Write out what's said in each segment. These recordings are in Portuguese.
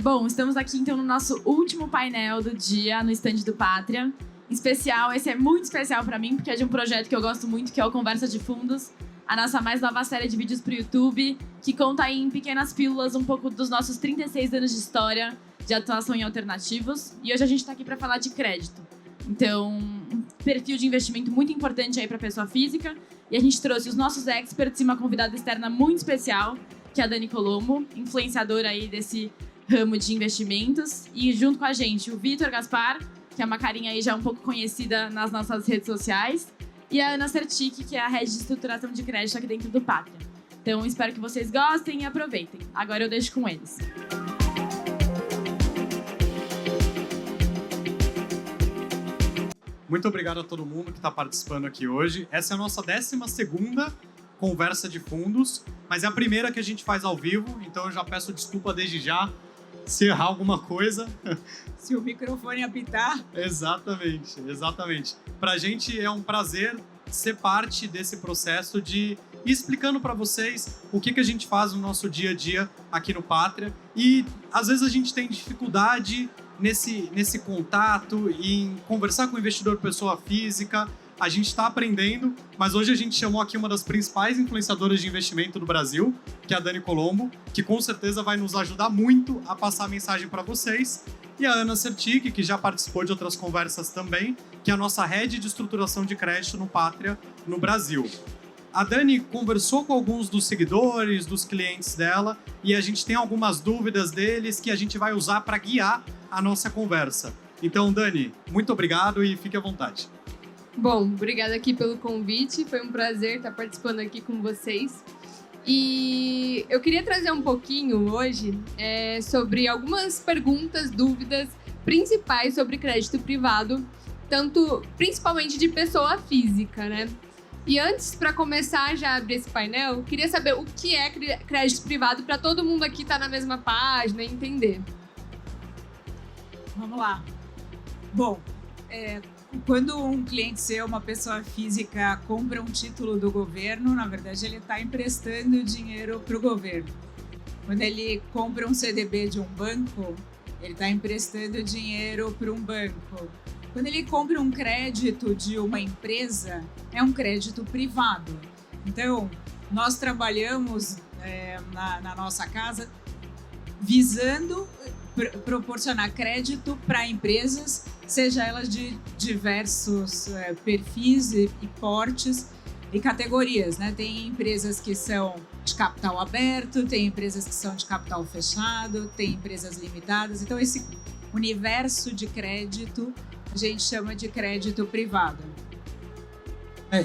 Bom, estamos aqui então no nosso último painel do dia, no stand do Pátria. Em especial, esse é muito especial para mim, porque é de um projeto que eu gosto muito, que é o Conversa de Fundos, a nossa mais nova série de vídeos para o YouTube, que conta aí em pequenas pílulas um pouco dos nossos 36 anos de história de atuação em alternativos. E hoje a gente está aqui para falar de crédito. Então, um perfil de investimento muito importante aí para a pessoa física. E a gente trouxe os nossos experts e uma convidada externa muito especial, que é a Dani Colombo, influenciadora aí desse ramo de investimentos. E junto com a gente, o Vitor Gaspar, que é uma carinha aí já um pouco conhecida nas nossas redes sociais, e a Ana Sertic, que é a head de estruturação de crédito aqui dentro do Pátria. Então, espero que vocês gostem e aproveitem. Agora eu deixo com eles. Muito obrigado a todo mundo que está participando aqui hoje. Essa é a nossa 12ª conversa de fundos, mas é a primeira que a gente faz ao vivo, então eu já peço desculpa desde já se errar alguma coisa. Se o microfone apitar. Exatamente. Pra gente é um prazer ser parte desse processo de ir explicando para vocês o que a gente faz no nosso dia a dia aqui no Pátria. E às vezes a gente tem dificuldade nesse contato, em conversar com o investidor pessoa física. A gente está aprendendo, mas hoje a gente chamou aqui uma das principais influenciadoras de investimento do Brasil, que é a Dani Colombo, que com certeza vai nos ajudar muito a passar a mensagem para vocês. E a Ana Sertic, que já participou de outras conversas também, que é a nossa head de estruturação de crédito no Pátria, no Brasil. A Dani conversou com alguns dos seguidores, dos clientes dela, e a gente tem algumas dúvidas deles que a gente vai usar para guiar a nossa conversa. Então, Dani, muito obrigado e fique à vontade. Bom, obrigada aqui pelo convite, foi um prazer estar participando aqui com vocês. E eu queria trazer um pouquinho hoje sobre algumas perguntas, dúvidas principais sobre crédito privado, principalmente de pessoa física, né? E antes, para começar já a abrir esse painel, eu queria saber o que é crédito privado para todo mundo aqui estar na mesma página e entender. Vamos lá. Bom, quando um cliente seu, uma pessoa física, compra um título do governo, na verdade ele está emprestando dinheiro para o governo. Quando ele compra um CDB de um banco, ele está emprestando dinheiro para um banco. Quando ele compra um crédito de uma empresa, é um crédito privado. Então, nós trabalhamos na nossa casa visando proporcionar crédito para empresas, seja elas de diversos perfis e portes e categorias, né? Tem empresas que são de capital aberto, tem empresas que são de capital fechado, tem empresas limitadas. Então, esse universo de crédito a gente chama de crédito privado.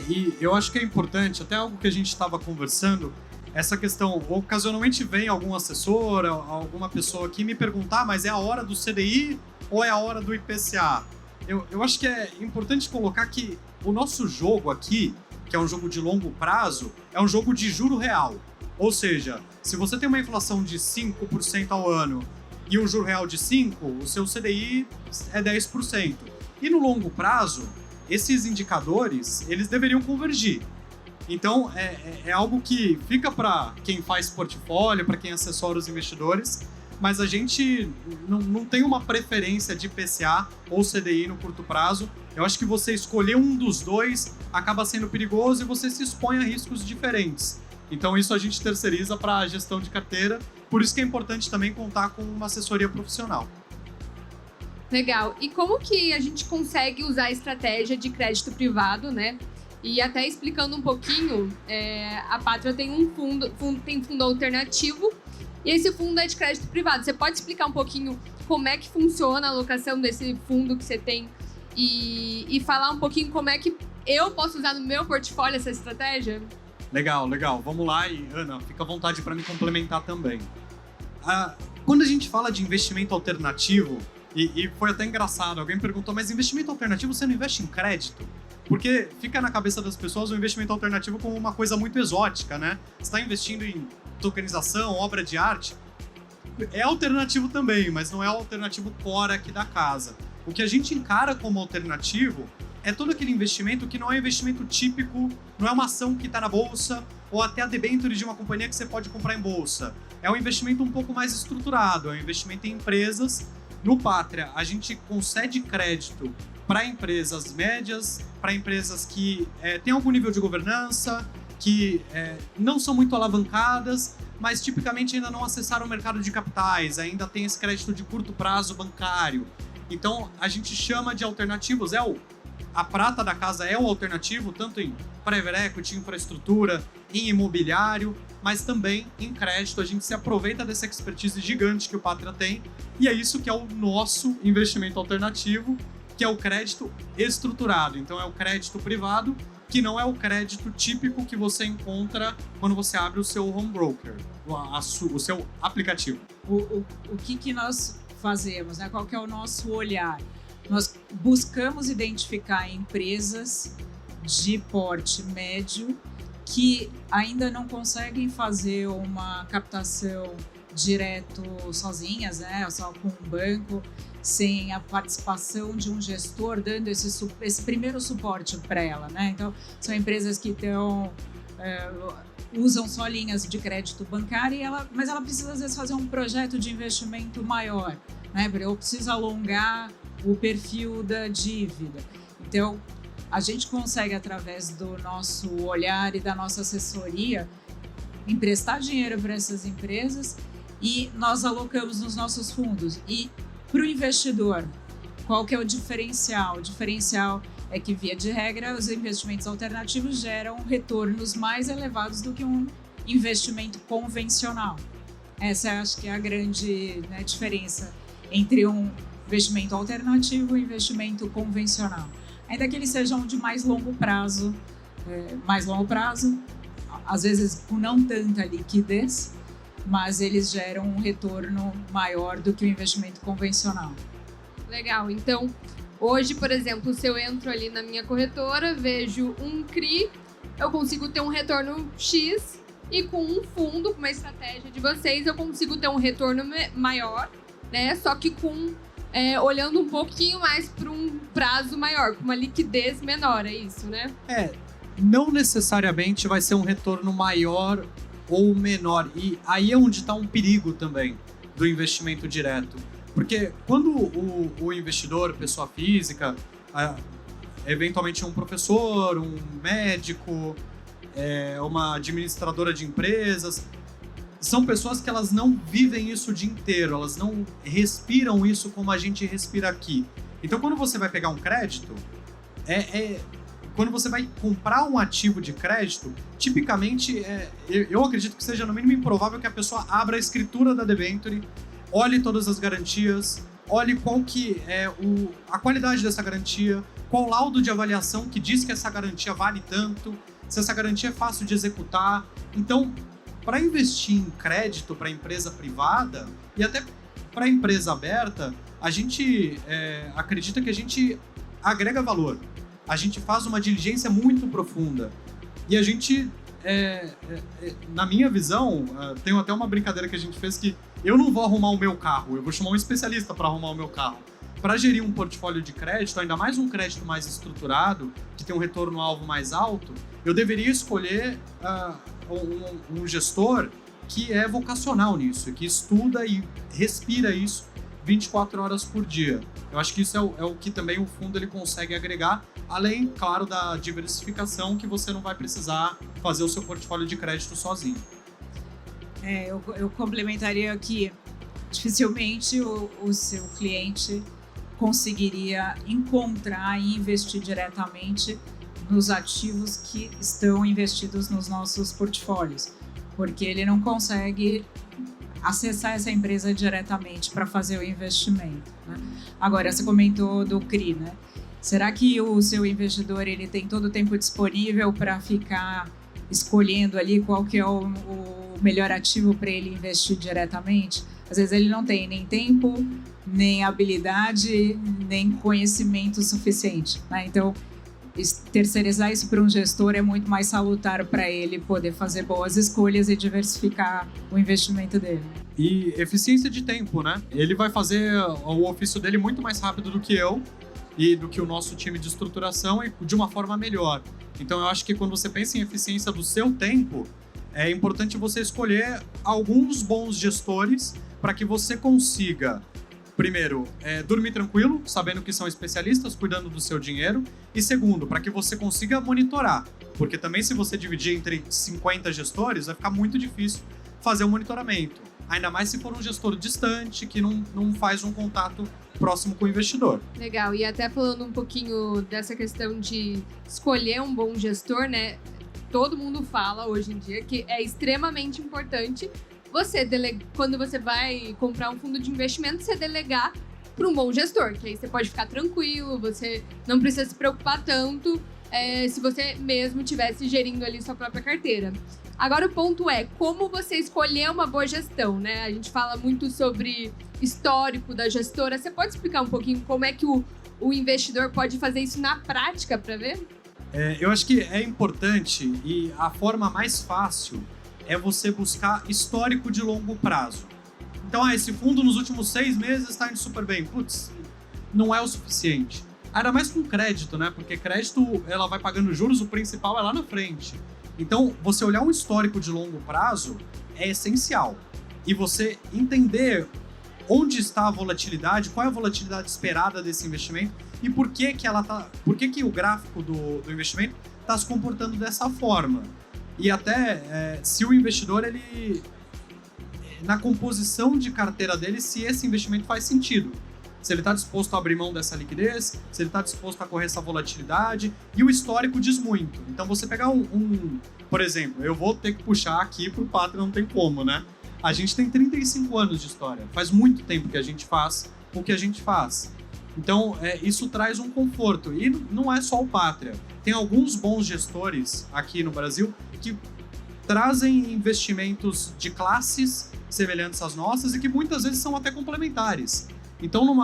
E eu acho que é importante, até algo que a gente estava conversando, essa questão, ocasionalmente vem algum assessor, alguma pessoa aqui me perguntar, mas é a hora do CDI ou é a hora do IPCA? Eu acho que é importante colocar que o nosso jogo aqui, que é um jogo de longo prazo, é um jogo de juro real. Ou seja, se você tem uma inflação de 5% ao ano e um juro real de 5%, o seu CDI é 10%. E no longo prazo, esses indicadores, eles deveriam convergir. Então, é algo que fica para quem faz portfólio, para quem assessora os investidores, mas a gente não tem uma preferência de IPCA ou CDI no curto prazo. Eu acho que você escolher um dos dois acaba sendo perigoso e você se expõe a riscos diferentes. Então, isso a gente terceiriza para a gestão de carteira, por isso que é importante também contar com uma assessoria profissional. Legal. E como que a gente consegue usar a estratégia de crédito privado, né? E até explicando um pouquinho, a Pátria tem tem fundo alternativo e esse fundo é de crédito privado. Você pode explicar um pouquinho como é que funciona a alocação desse fundo que você tem e falar um pouquinho como é que eu posso usar no meu portfólio essa estratégia? Legal. Vamos lá e, Ana, fica à vontade para me complementar também. Quando a gente fala de investimento alternativo, e foi até engraçado, alguém perguntou, mas investimento alternativo você não investe em crédito? Porque fica na cabeça das pessoas o investimento alternativo como uma coisa muito exótica, né? Você está investindo em tokenização, obra de arte. É alternativo também, mas não é o alternativo core aqui da casa. O que a gente encara como alternativo é todo aquele investimento que não é investimento típico, não é uma ação que está na bolsa, ou até a debênture de uma companhia que você pode comprar em bolsa. É um investimento um pouco mais estruturado, é um investimento em empresas. No Pátria, a gente concede crédito para empresas médias, para empresas que têm algum nível de governança, que não são muito alavancadas, mas tipicamente ainda não acessaram o mercado de capitais, ainda tem esse crédito de curto prazo bancário. Então, a gente chama de alternativos, a prata da casa é o alternativo, tanto em private equity, infraestrutura, em imobiliário, mas também em crédito. A gente se aproveita dessa expertise gigante que o Pátria tem, e é isso que é o nosso investimento alternativo, que é o crédito estruturado. Então, é o crédito privado, que não é o crédito típico que você encontra quando você abre o seu home broker, o seu aplicativo. O que nós fazemos, né? Qual que é o nosso olhar? Nós buscamos identificar empresas de porte médio que ainda não conseguem fazer uma captação direto sozinhas, né? Só com um banco, sem a participação de um gestor dando esse primeiro suporte para ela, né? Então, são empresas que usam só linhas de crédito bancário, mas ela precisa, às vezes, fazer um projeto de investimento maior, né? Ou precisa alongar o perfil da dívida. Então, a gente consegue, através do nosso olhar e da nossa assessoria, emprestar dinheiro para essas empresas e nós alocamos nos nossos fundos. E para o investidor, qual que é o diferencial? O diferencial é que, via de regra, os investimentos alternativos geram retornos mais elevados do que um investimento convencional. Essa acho que é a grande, né, diferença entre um investimento alternativo e investimento convencional. Ainda que eles sejam de mais longo prazo, às vezes com não tanta liquidez, mas eles geram um retorno maior do que o investimento convencional. Legal. Então, hoje, por exemplo, se eu entro ali na minha corretora, vejo um CRI, eu consigo ter um retorno X, e com um fundo, com uma estratégia de vocês, eu consigo ter um retorno maior, né? Só que olhando um pouquinho mais para um prazo maior, com uma liquidez menor, é isso, né? Não necessariamente vai ser um retorno maior ou menor. E aí é onde está um perigo também do investimento direto. Porque quando o investidor, pessoa física, eventualmente um professor, um médico, uma administradora de empresas, são pessoas que elas não vivem isso o dia inteiro, elas não respiram isso como a gente respira aqui. Então, quando você vai pegar um crédito, quando você vai comprar um ativo de crédito, tipicamente, eu acredito que seja no mínimo improvável que a pessoa abra a escritura da debênture, olhe todas as garantias, olhe qual que é a qualidade dessa garantia, qual o laudo de avaliação que diz que essa garantia vale tanto, se essa garantia é fácil de executar. Então, para investir em crédito para empresa privada e até para empresa aberta, a gente acredita que a gente agrega valor. A gente faz uma diligência muito profunda. E a gente, na minha visão, tem até uma brincadeira que a gente fez que eu não vou arrumar o meu carro, eu vou chamar um especialista para arrumar o meu carro. Para gerir um portfólio de crédito, ainda mais um crédito mais estruturado, que tem um retorno-alvo mais alto, eu deveria escolher um gestor que é vocacional nisso, que estuda e respira isso 24 horas por dia. Eu acho que isso é o que também o fundo ele consegue agregar, além, claro, da diversificação, que você não vai precisar fazer o seu portfólio de crédito sozinho. Eu complementaria que dificilmente o seu cliente conseguiria encontrar e investir diretamente nos ativos que estão investidos nos nossos portfólios, porque ele não consegue acessar essa empresa diretamente para fazer o investimento, né? Agora, você comentou do CRI, né? Será que o seu investidor ele tem todo o tempo disponível para ficar escolhendo ali qual que é o melhor ativo para ele investir diretamente? Às vezes ele não tem nem tempo, nem habilidade, nem conhecimento suficiente, né? Então, terceirizar isso para um gestor é muito mais salutar para ele poder fazer boas escolhas e diversificar o investimento dele. E eficiência de tempo, né? Ele vai fazer o ofício dele muito mais rápido do que eu e do que o nosso time de estruturação e de uma forma melhor. Então, eu acho que quando você pensa em eficiência do seu tempo, é importante você escolher alguns bons gestores para que você consiga, primeiro, dormir tranquilo, sabendo que são especialistas, cuidando do seu dinheiro. E segundo, para que você consiga monitorar. Porque também se você dividir entre 50 gestores, vai ficar muito difícil fazer o monitoramento. Ainda mais se for um gestor distante, que não faz um contato próximo com o investidor. Legal. E até falando um pouquinho dessa questão de escolher um bom gestor, né? Todo mundo fala hoje em dia que é extremamente importante você quando você vai comprar um fundo de investimento, você delegar para um bom gestor, que aí você pode ficar tranquilo, você não precisa se preocupar tanto se você mesmo estivesse gerindo ali sua própria carteira. Agora o ponto é como você escolher uma boa gestão, né? A gente fala muito sobre histórico da gestora. Você pode explicar um pouquinho como é que o investidor pode fazer isso na prática para ver? Eu acho que é importante e a forma mais fácil é você buscar histórico de longo prazo. Então, esse fundo nos últimos 6 meses está indo super bem. Putz, não é o suficiente. Ainda mais com crédito, né? Porque crédito, ela vai pagando juros, o principal é lá na frente. Então, você olhar um histórico de longo prazo é essencial. E você entender onde está a volatilidade, qual é a volatilidade esperada desse investimento e por que que o gráfico do investimento está se comportando dessa forma. E até se o investidor, ele na composição de carteira dele, se esse investimento faz sentido. Se ele está disposto a abrir mão dessa liquidez, se ele está disposto a correr essa volatilidade, e o histórico diz muito. Então, você pegar por exemplo, eu vou ter que puxar aqui para o Pátria, não tem como, né? A gente tem 35 anos de história, faz muito tempo que a gente faz o que a gente faz. Então, isso traz um conforto. E não é só o Pátria. Tem alguns bons gestores aqui no Brasil que trazem investimentos de classes semelhantes às nossas e que muitas vezes são até complementares. Então,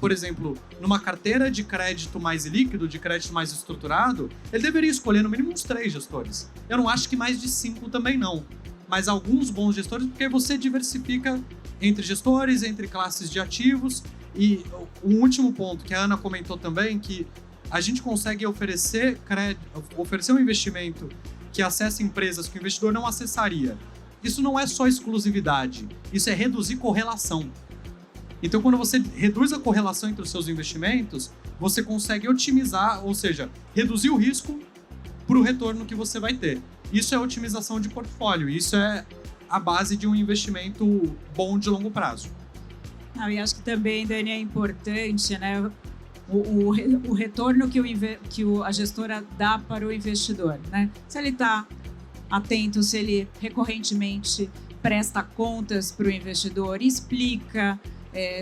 por exemplo, numa carteira de crédito mais líquido, de crédito mais estruturado, ele deveria escolher no mínimo uns 3 gestores. Eu não acho que mais de 5 também não. Mas alguns bons gestores, porque você diversifica entre gestores, entre classes de ativos. E um último ponto que a Ana comentou também, que a gente consegue oferecer um investimento que acessa empresas que o investidor não acessaria. Isso não é só exclusividade, isso é reduzir correlação. Então, quando você reduz a correlação entre os seus investimentos, você consegue otimizar, ou seja, reduzir o risco para o retorno que você vai ter. Isso é otimização de portfólio, isso é a base de um investimento bom de longo prazo. E acho que também, Dani, é importante, né, o retorno que a gestora dá para o investidor, né? Se ele está atento, se ele recorrentemente presta contas para o investidor, explica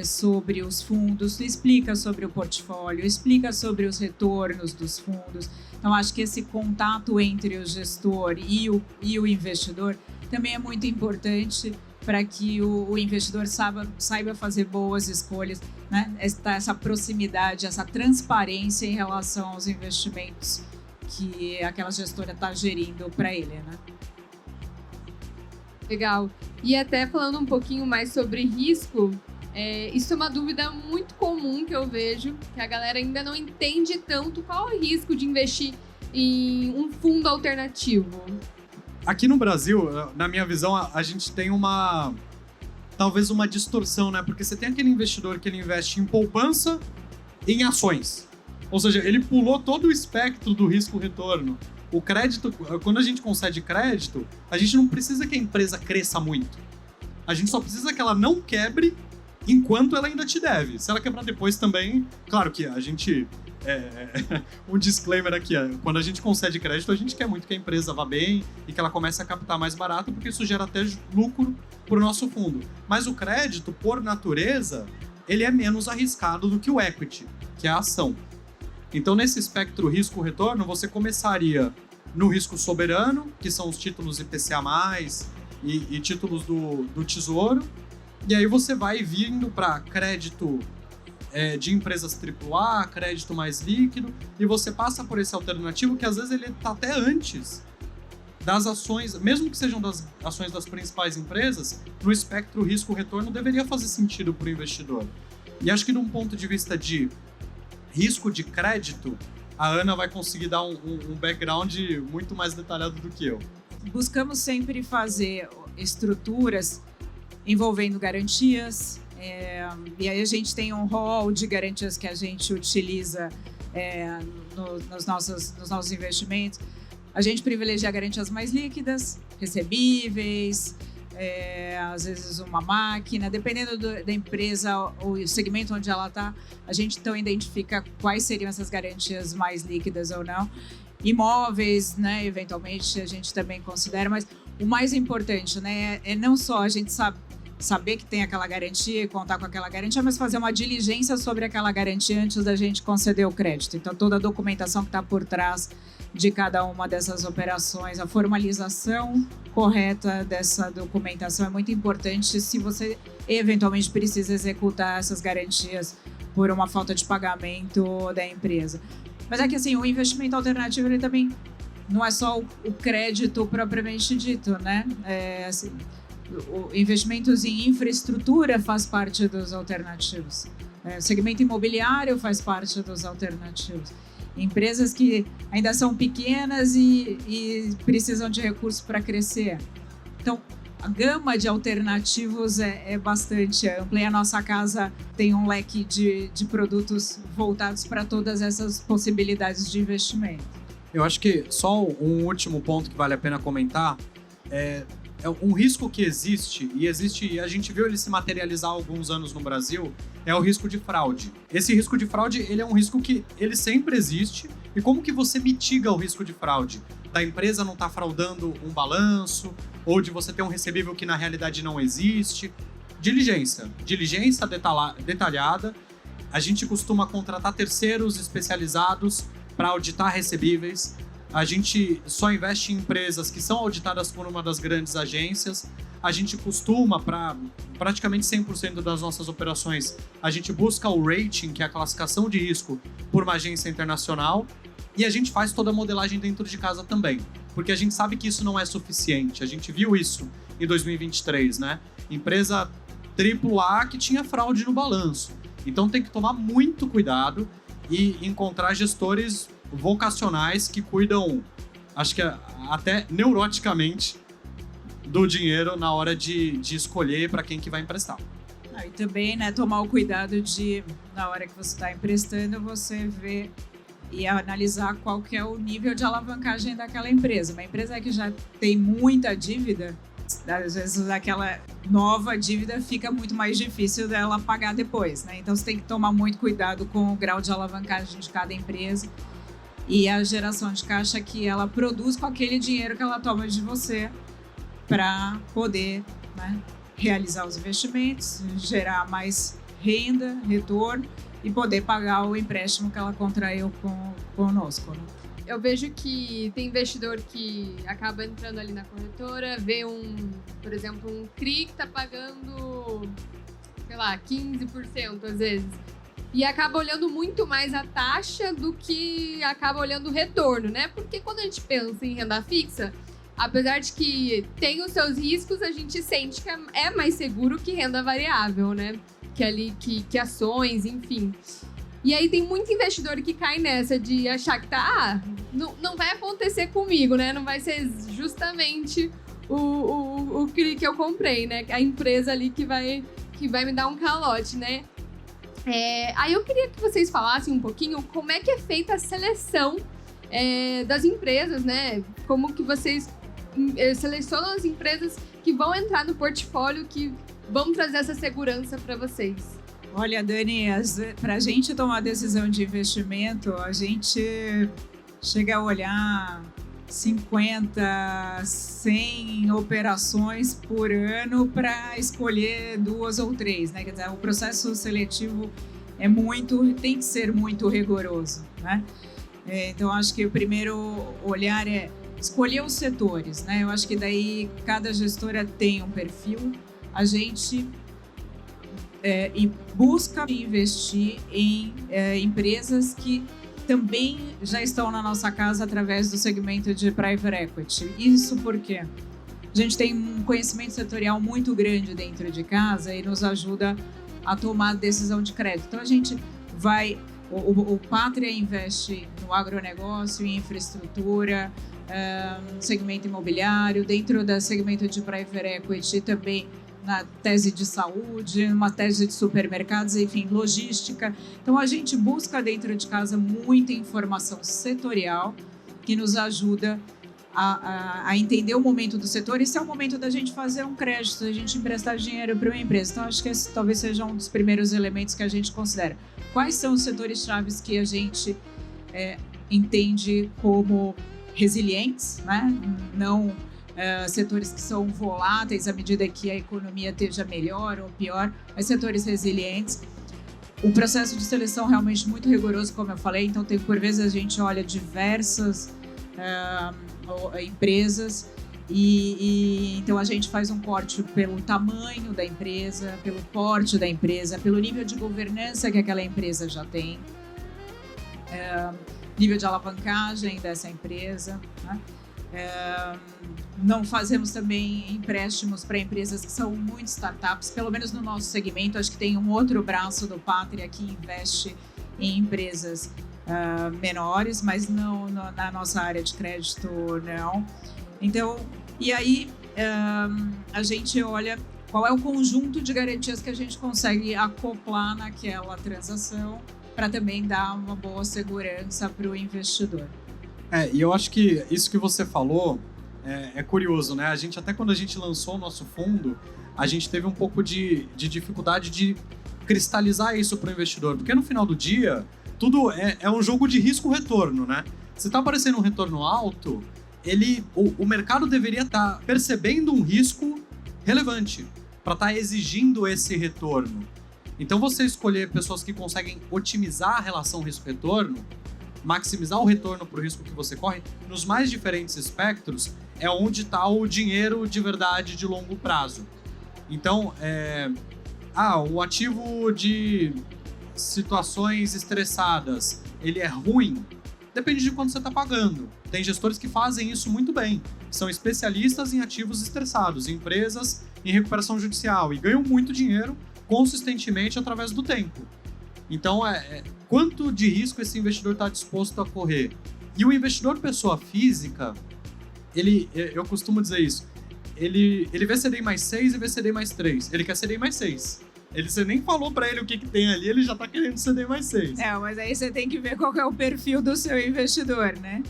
sobre os fundos, explica sobre o portfólio, explica sobre os retornos dos fundos. Então, acho que esse contato entre o gestor e o investidor também é muito importante para que o investidor saiba fazer boas escolhas, né? Essa proximidade, essa transparência em relação aos investimentos que aquela gestora está gerindo para ele, né? Legal. E até falando um pouquinho mais sobre risco, isso é uma dúvida muito comum que eu vejo, que a galera ainda não entende tanto qual é o risco de investir em um fundo alternativo. Aqui no Brasil, na minha visão, a gente tem talvez uma distorção, né? Porque você tem aquele investidor que ele investe em poupança e em ações. Ou seja, ele pulou todo o espectro do risco-retorno. O crédito, quando a gente concede crédito, a gente não precisa que a empresa cresça muito. A gente só precisa que ela não quebre enquanto ela ainda te deve. Se ela quebrar depois também, claro que a gente... um disclaimer aqui, quando a gente concede crédito, a gente quer muito que a empresa vá bem e que ela comece a captar mais barato, porque isso gera até lucro para o nosso fundo. Mas o crédito, por natureza, ele é menos arriscado do que o equity, que é a ação. Então, nesse espectro risco-retorno, você começaria no risco soberano, que são os títulos IPCA+, e títulos do Tesouro, e aí você vai vindo para crédito de empresas AAA, crédito mais líquido, e você passa por esse alternativo que às vezes ele está até antes das ações, mesmo que sejam das ações das principais empresas, no espectro risco-retorno deveria fazer sentido para o investidor. E acho que de um ponto de vista de risco de crédito, a Ana vai conseguir dar um background muito mais detalhado do que eu. buscamos sempre fazer estruturas envolvendo garantias, e aí a gente tem um rol de garantias que a gente utiliza nos nossos investimentos. A gente privilegia garantias mais líquidas, recebíveis, às vezes uma máquina, dependendo da empresa ou o segmento onde ela está, a gente então identifica quais seriam essas garantias mais líquidas ou não. Imóveis, né, eventualmente a gente também considera, mas o mais importante, né, é não só a gente saber que tem aquela garantia e contar com aquela garantia, mas fazer uma diligência sobre aquela garantia antes da gente conceder o crédito. Então, toda a documentação que está por trás de cada uma dessas operações, a formalização correta dessa documentação é muito importante se você eventualmente precisa executar essas garantias por uma falta de pagamento da empresa. Mas é que assim, o investimento alternativo ele também não é só o crédito propriamente dito, né? Assim, investimentos em infraestrutura faz parte dos alternativos. O segmento imobiliário faz parte dos alternativos. Empresas que ainda são pequenas e precisam de recursos para crescer. Então, a gama de alternativos é bastante ampla e a nossa casa tem um leque de produtos voltados para todas essas possibilidades de investimento. Eu acho que só um último ponto que vale a pena comentar é um risco que existe, e a gente viu ele se materializar há alguns anos no Brasil, é o risco de fraude. Esse risco de fraude, ele é um risco que ele sempre existe, e como que você mitiga o risco de fraude? Da empresa não estar fraudando um balanço, ou de você ter um recebível que na realidade não existe. Diligência detalhada. A gente costuma contratar terceiros especializados para auditar recebíveis. A gente só investe em empresas que são auditadas por uma das grandes agências. A gente costuma, para praticamente 100% das nossas operações, a gente busca o rating, que é a classificação de risco, por uma agência internacional. E a gente faz toda a modelagem dentro de casa também, porque a gente sabe que isso não é suficiente. A gente viu isso em 2023, né? Empresa AAA que tinha fraude no balanço. Então tem que tomar muito cuidado e encontrar gestores vocacionais que cuidam, acho que até neuroticamente, do dinheiro na hora de escolher para quem que vai emprestar. E também, né, tomar o cuidado de, na hora que você está emprestando, você ver e analisar qual que é o nível de alavancagem daquela empresa. Uma empresa que já tem muita dívida, às vezes aquela nova dívida fica muito mais difícil dela pagar depois, né? Então você tem que tomar muito cuidado com o grau de alavancagem de cada empresa e a geração de caixa que ela produz com aquele dinheiro que ela toma de você para poder, né, realizar os investimentos, gerar mais renda, retorno e poder pagar o empréstimo que ela contraiu conosco, né? Eu vejo que tem investidor que acaba entrando ali na corretora, vê por exemplo, um CRI que está pagando, sei lá, 15% às vezes. E acaba olhando muito mais a taxa do que acaba olhando o retorno, né? Porque quando a gente pensa em renda fixa, apesar de que tem os seus riscos, a gente sente que é mais seguro que renda variável, né? Que ações, enfim. E aí tem muito investidor que cai nessa de achar que não vai acontecer comigo, né? Não vai ser justamente o CRI que eu comprei, né? A empresa ali que vai me dar um calote, né? Aí eu queria que vocês falassem um pouquinho como é que é feita a seleção das empresas, né? Como que vocês selecionam as empresas que vão entrar no portfólio, que vão trazer essa segurança para vocês. Olha, Dani, para a gente tomar decisão de investimento, a gente chega a olhar 50, 100 operações por ano para escolher 2 ou 3, né? Quer dizer, o processo seletivo tem que ser muito rigoroso, né? Então, acho que o primeiro olhar é escolher os setores, né? Eu acho que daí cada gestora tem um perfil. A gente busca investir em empresas que também já estão na nossa casa através do segmento de Private Equity. Isso porque a gente tem um conhecimento setorial muito grande dentro de casa e nos ajuda a tomar decisão de crédito. Então, a gente vai... O Pátria investe no agronegócio, em infraestrutura, segmento imobiliário, dentro do segmento de private equity também na tese de saúde, uma tese de supermercados, enfim, logística. Então, a gente busca dentro de casa muita informação setorial que nos ajuda a entender o momento do setor. Esse é o momento da gente fazer um crédito, da gente emprestar dinheiro para uma empresa. Então, acho que esse talvez seja um dos primeiros elementos que a gente considera. Quais são os setores chaves que a gente entende como resilientes, né? Não setores que são voláteis à medida que a economia esteja melhor ou pior, mas setores resilientes. O processo de seleção realmente muito rigoroso, como eu falei, então por vezes a gente olha diversas empresas e então a gente faz um corte pelo tamanho da empresa, pelo porte da empresa, pelo nível de governança que aquela empresa já tem, nível de alavancagem dessa empresa, né? Não fazemos também empréstimos para empresas que são muito startups, pelo menos no nosso segmento. Acho que tem um outro braço do Pátria que investe em empresas menores, mas não na nossa área de crédito, não. Então, e aí a gente olha qual é o conjunto de garantias que a gente consegue acoplar naquela transação para também dar uma boa segurança para o investidor. E eu acho que isso que você falou é curioso, né? A gente, até quando a gente lançou o nosso fundo, a gente teve um pouco de dificuldade de cristalizar isso para o investidor, porque no final do dia, tudo é um jogo de risco-retorno, né? Se está aparecendo um retorno alto, o mercado deveria estar percebendo um risco relevante para estar exigindo esse retorno. Então, você escolher pessoas que conseguem otimizar a relação risco-retorno, maximizar o retorno para o risco que você corre, nos mais diferentes espectros, é onde está o dinheiro de verdade de longo prazo. Então, o ativo de situações estressadas, ele é ruim? Depende de quanto você está pagando. Tem gestores que fazem isso muito bem. São especialistas em ativos estressados, empresas em recuperação judicial, e ganham muito dinheiro consistentemente através do tempo. Então, quanto de risco esse investidor está disposto a correr? E o investidor pessoa física, eu costumo dizer isso, ele vê CDI mais 6 e vê CDI mais 3. Ele quer CDI mais 6. Você nem falou para ele o que tem ali, ele já está querendo CDI mais 6. Mas aí você tem que ver qual é o perfil do seu investidor, né?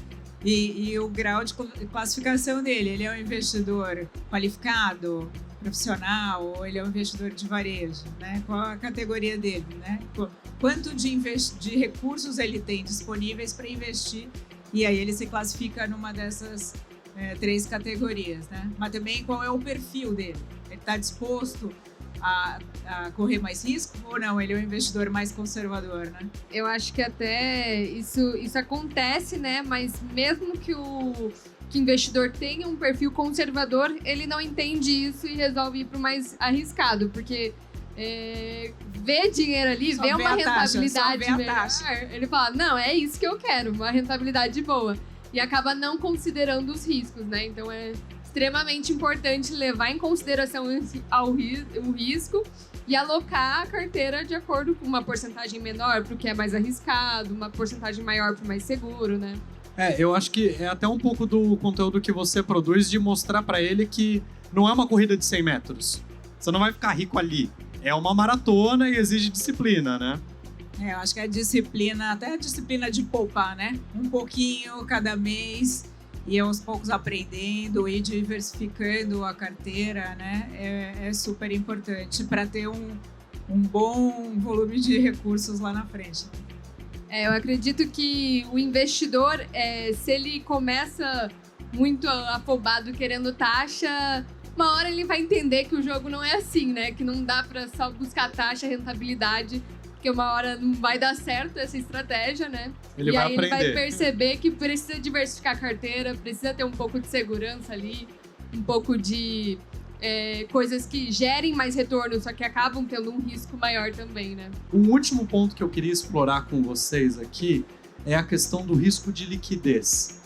E o grau de classificação dele. Ele é um investidor qualificado, profissional, ou ele é um investidor de varejo, né? Qual a categoria dele, né? Quanto de recursos ele tem disponíveis para investir, e aí ele se classifica numa dessas 3 categorias, né? Mas também qual é o perfil dele? Ele está disposto a correr mais risco ou não? Ele é um investidor mais conservador, né? Eu acho que até isso acontece, né? Mas mesmo que o investidor tenha um perfil conservador, ele não entende isso e resolve ir para o mais arriscado, porque vê dinheiro ali, vê uma rentabilidade melhor, ele fala, não, é isso que eu quero, uma rentabilidade boa. E acaba não considerando os riscos, né? Então é extremamente importante levar em consideração o risco e alocar a carteira de acordo com uma porcentagem menor para o que é mais arriscado, uma porcentagem maior para o mais seguro, né? Eu acho que é até um pouco do conteúdo que você produz de mostrar para ele que não é uma corrida de 100 metros. Você não vai ficar rico ali. É uma maratona e exige disciplina, né? Eu acho que a disciplina, até a disciplina de poupar, né? Um pouquinho cada mês e aos poucos aprendendo e diversificando a carteira, né? É super importante para ter um bom volume de recursos lá na frente. Eu acredito que o investidor, se ele começa muito afobado querendo taxa, uma hora ele vai entender que o jogo não é assim, né? Que não dá para só buscar taxa, rentabilidade, porque uma hora não vai dar certo essa estratégia, né? Ele vai aprender. Ele vai perceber que precisa diversificar a carteira, precisa ter um pouco de segurança ali, um pouco de coisas que gerem mais retorno, só que acabam tendo um risco maior também, né? Um último ponto que eu queria explorar com vocês aqui é a questão do risco de liquidez.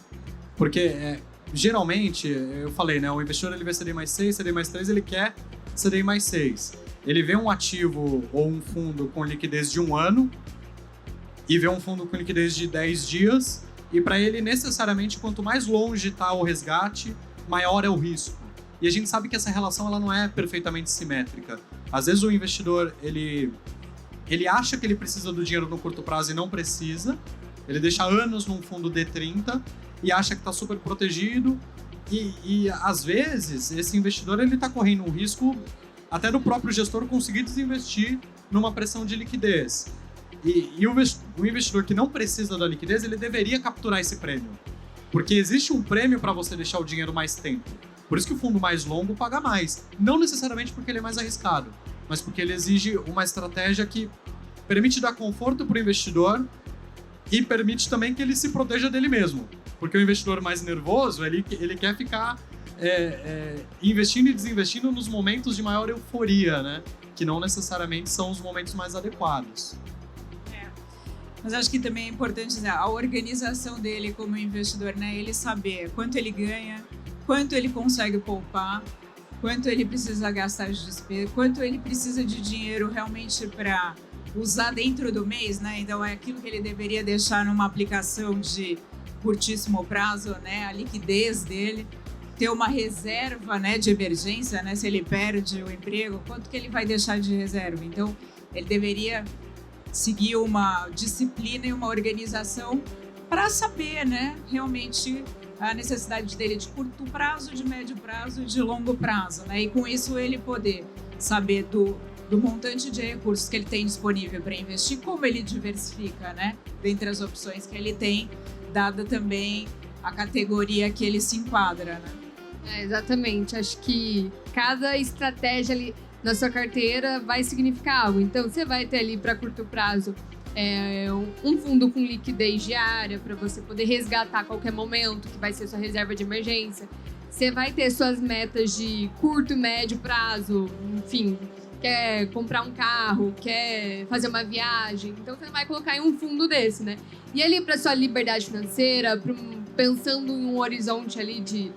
Porque, geralmente, eu falei, né? O investidor ele vê CDI mais 6, CDI mais 3, ele quer CDI mais 6. Ele vê um ativo ou um fundo com liquidez de 1 ano e vê um fundo com liquidez de 10 dias E para ele, necessariamente, quanto mais longe está o resgate, maior é o risco. E a gente sabe que essa relação ela não é perfeitamente simétrica. Às vezes o investidor ele acha que ele precisa do dinheiro no curto prazo e não precisa. Ele deixa anos num fundo D30 e acha que está super protegido. E às vezes esse investidor ele está correndo um risco até do próprio gestor conseguir desinvestir numa pressão de liquidez. E o investidor que não precisa da liquidez, ele deveria capturar esse prêmio. Porque existe um prêmio para você deixar o dinheiro mais tempo. Por isso que o fundo mais longo paga mais. Não necessariamente porque ele é mais arriscado, mas porque ele exige uma estratégia que permite dar conforto para o investidor e permite também que ele se proteja dele mesmo. Porque o investidor mais nervoso, ele quer ficar investindo e desinvestindo nos momentos de maior euforia, né? Que não necessariamente são os momentos mais adequados. Mas acho que também é importante dizer, a organização dele como investidor, né? Ele saber quanto ele ganha, quanto ele consegue poupar, quanto ele precisa gastar de despesa, quanto ele precisa de dinheiro realmente para usar dentro do mês, né? Então é aquilo que ele deveria deixar numa aplicação de curtíssimo prazo, né? A liquidez dele, ter uma reserva, né, de emergência, né? Se ele perde o emprego, quanto que ele vai deixar de reserva? Então ele deveria seguir uma disciplina e uma organização para saber, né, realmente a necessidade dele de curto prazo, de médio prazo e de longo prazo, né? E com isso ele poder saber do montante de recursos que ele tem disponível para investir, como ele diversifica, né, dentre as opções que ele tem, dada também a categoria que ele se enquadra, né? Exatamente. Acho que cada estratégia ali na sua carteira vai significar algo. Então, você vai ter ali para curto prazo um fundo com liquidez diária para você poder resgatar a qualquer momento, que vai ser sua reserva de emergência. Você vai ter suas metas de curto e médio prazo, enfim, quer comprar um carro, quer fazer uma viagem. Então, você vai colocar em um fundo desse, né? E ali para sua liberdade financeira, pensando em um horizonte ali de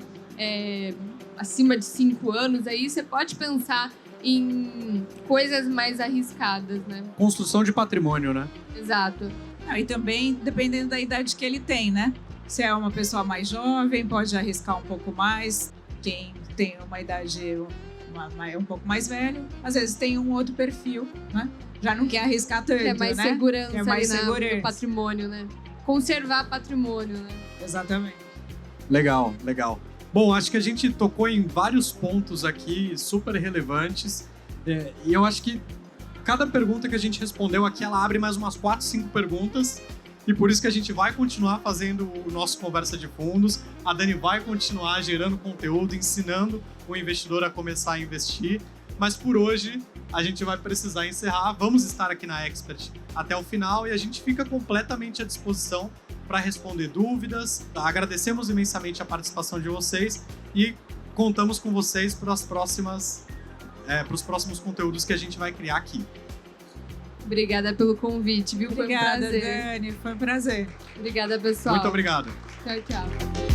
acima de 5 anos, aí você pode pensar em coisas mais arriscadas, né? Construção de patrimônio, né? Exato. E também dependendo da idade que ele tem, né? Se é uma pessoa mais jovem, pode arriscar um pouco mais. Quem tem uma idade um pouco mais velho, às vezes tem um outro perfil, né? Já não quer arriscar tanto, né? Quer mais segurança, quer mais segurança no patrimônio, né? Conservar patrimônio, né? Exatamente. Legal, legal. Bom, acho que a gente tocou em vários pontos aqui super relevantes. E eu acho que cada pergunta que a gente respondeu aqui, ela abre mais umas 4, 5 perguntas. E por isso que a gente vai continuar fazendo o nosso Conversa de Fundos. A Dani vai continuar gerando conteúdo, ensinando o investidor a começar a investir. Mas por hoje, a gente vai precisar encerrar. Vamos estar aqui na Expert até o final e a gente fica completamente à disposição para responder dúvidas. Agradecemos imensamente a participação de vocês e contamos com vocês para os próximos conteúdos que a gente vai criar aqui. Obrigada pelo convite, viu? Obrigada, foi um prazer. Dani. Foi um prazer. Obrigada, pessoal. Muito obrigado. Tchau, tchau.